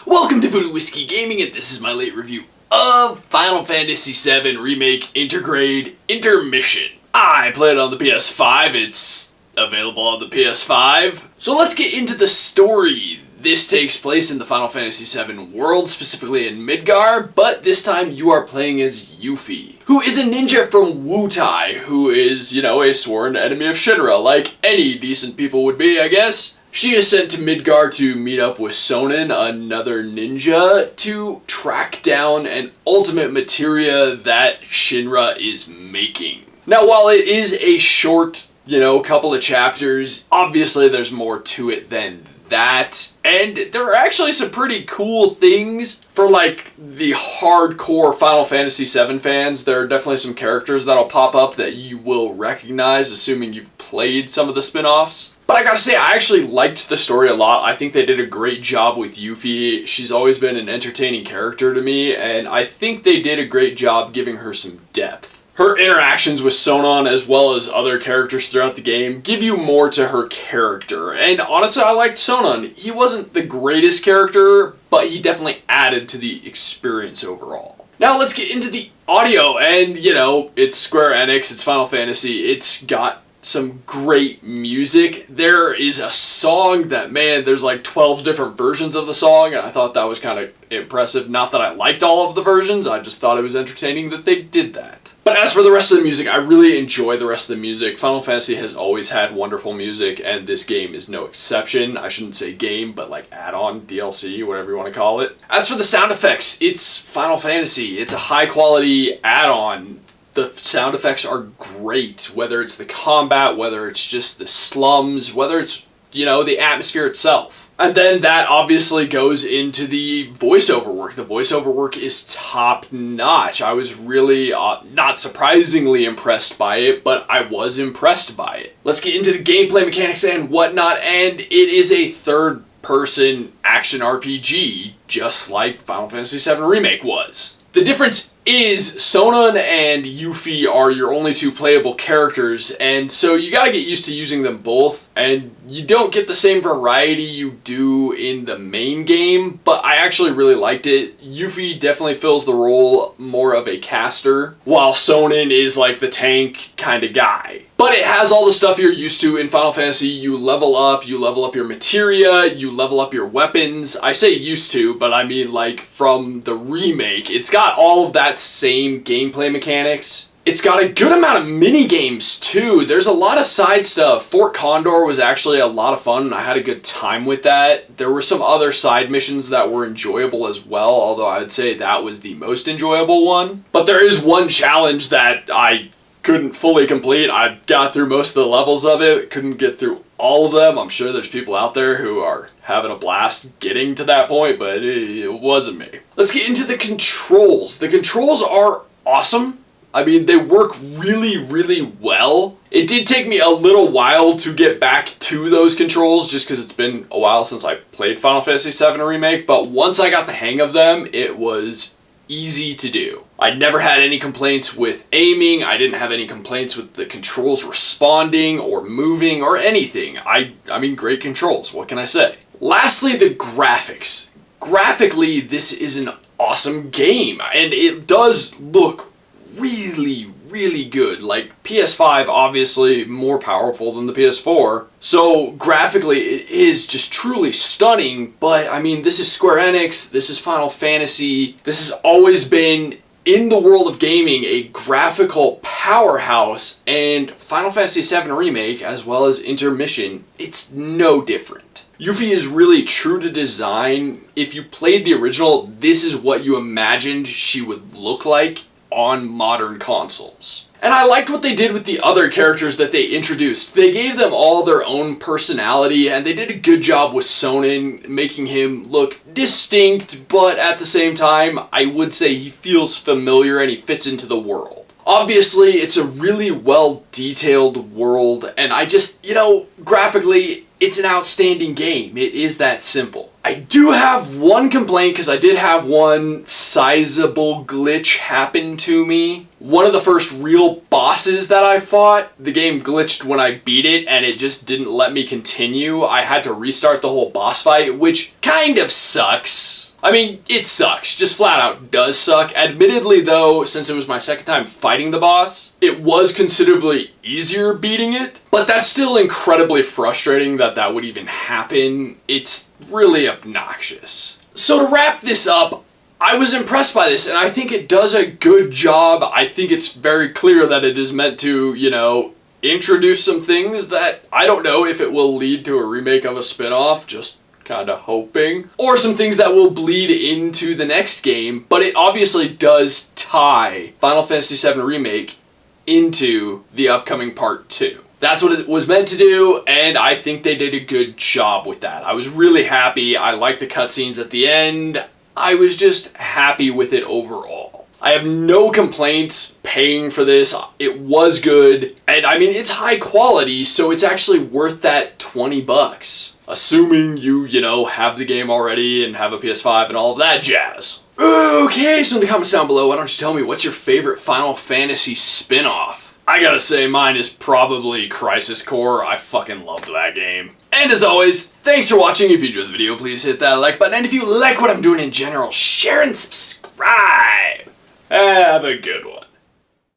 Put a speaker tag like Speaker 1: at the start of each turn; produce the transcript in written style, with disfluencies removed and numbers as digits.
Speaker 1: Welcome to Voodoo Whiskey Gaming, and this is my late review of Final Fantasy VII Remake Intergrade Intermission. I played it on the PS5, it's available on the PS5. So let's get into the story. This takes place in the Final Fantasy VII world, specifically in Midgar, but this time you are playing as Yuffie, who is a ninja from Wutai, who is, a sworn enemy of Shinra, like any decent people would be, I guess. She is sent to Midgar to meet up with Sonin, another ninja, to track down an ultimate materia that Shinra is making. Now, while it is a short, couple of chapters, obviously there's more to it than that. And there are actually some pretty cool things for the hardcore Final Fantasy VII fans. There are definitely some characters that'll pop up that you will recognize, assuming you've played some of the spin-offs. But I gotta say, I actually liked the story a lot. I think they did a great job with Yuffie. She's always been an entertaining character to me, and I think they did a great job giving her some depth. Her interactions with Sonon, as well as other characters throughout the game, give you more to her character. And honestly, I liked Sonon. He wasn't the greatest character, but he definitely added to the experience overall. Now let's get into the audio, and it's Square Enix, it's Final Fantasy, it's got some great music. There is a song that, there's 12 different versions of the song, and I thought that was kind of impressive. Not that I liked all of the versions, I just thought it was entertaining that they did that. But as for the rest of the music, I really enjoy the rest of the music. Final Fantasy has always had wonderful music, and this game is no exception. I shouldn't say game, but add-on, DLC, whatever you want to call it. As for the sound effects, it's Final Fantasy. It's a high-quality add-on. The sound effects are great, whether it's the combat, whether it's just the slums, whether it's, the atmosphere itself. And then that obviously goes into the voiceover work. The voiceover work is top-notch. I was really, not surprisingly impressed by it, but I was impressed by it. Let's get into the gameplay mechanics and whatnot, and it is a third-person action RPG, just like Final Fantasy VII Remake was. The difference is Sonon and Yuffie are your only two playable characters, and so you gotta get used to using them both, and you don't get the same variety you do in the main game, but I actually really liked it. Yuffie definitely fills the role more of a caster, while Sonon is the tank kind of guy. But it has all the stuff you're used to in Final Fantasy. You level up your materia, you level up your weapons. I say used to, but I mean from the remake. It's got all of that same gameplay mechanics. It's got a good amount of mini-games too. There's a lot of side stuff. Fort Condor was actually a lot of fun, and I had a good time with that. There were some other side missions that were enjoyable as well, although I would say that was the most enjoyable one. But there is one challenge that I couldn't fully complete. I got through most of the levels of it, couldn't get through all of them. I'm sure there's people out there who are having a blast getting to that point, but it wasn't me. Let's get into the controls. The controls are awesome. I mean, they work really, really well. It did take me a little while to get back to those controls, just because it's been a while since I played Final Fantasy VII Remake, but once I got the hang of them, it was easy to do. I never had any complaints with aiming. I didn't have any complaints with the controls responding or moving or anything. I mean, great controls. What can I say? Lastly, the graphics. Graphically, this is an awesome game, and it does look really, really good. PS5, obviously more powerful than the PS4. So graphically, it is just truly stunning, but I mean, this is Square Enix, this is Final Fantasy, this has always been, in the world of gaming, a graphical powerhouse, and Final Fantasy VII Remake, as well as Intermission, it's no different. Yuffie is really true to design. If you played the original, this is what you imagined she would look like on modern consoles. And I liked what they did with the other characters that they introduced. They gave them all their own personality, and they did a good job with Sonin, making him look distinct, but at the same time, I would say he feels familiar and he fits into the world. Obviously, it's a really well-detailed world, and I just, graphically, it's an outstanding game. It is that simple. I do have one complaint, because I did have one sizable glitch happen to me. One of the first real bosses that I fought, the game glitched when I beat it, and it just didn't let me continue. I had to restart the whole boss fight, which kind of sucks. I mean, it sucks. Just flat out does suck. Admittedly, though, since it was my second time fighting the boss, it was considerably easier beating it. But that's still incredibly frustrating that that would even happen. It's really obnoxious. So to wrap this up, I was impressed by this, and I think it does a good job. I think it's very clear that it is meant to, you know, introduce some things that I don't know if it will lead to a remake of a spin-off, just kind of hoping, or some things that will bleed into the next game, but it obviously does tie Final Fantasy VII Remake into the upcoming Part 2. That's what it was meant to do, and I think they did a good job with that. I was really happy. I liked the cutscenes at the end. I was just happy with it overall. I have no complaints paying for this. It was good, and I mean, it's high quality, so it's actually worth that $20. Assuming you know, have the game already and have a PS5 and all of that jazz. Okay, so in the comments down below, why don't you tell me what's your favorite Final Fantasy spin-off? I gotta say, mine is probably Crisis Core. I fucking loved that game. And as always, thanks for watching. If you enjoyed the video, please hit that like button. And if you like what I'm doing in general, share and subscribe. Have a good one.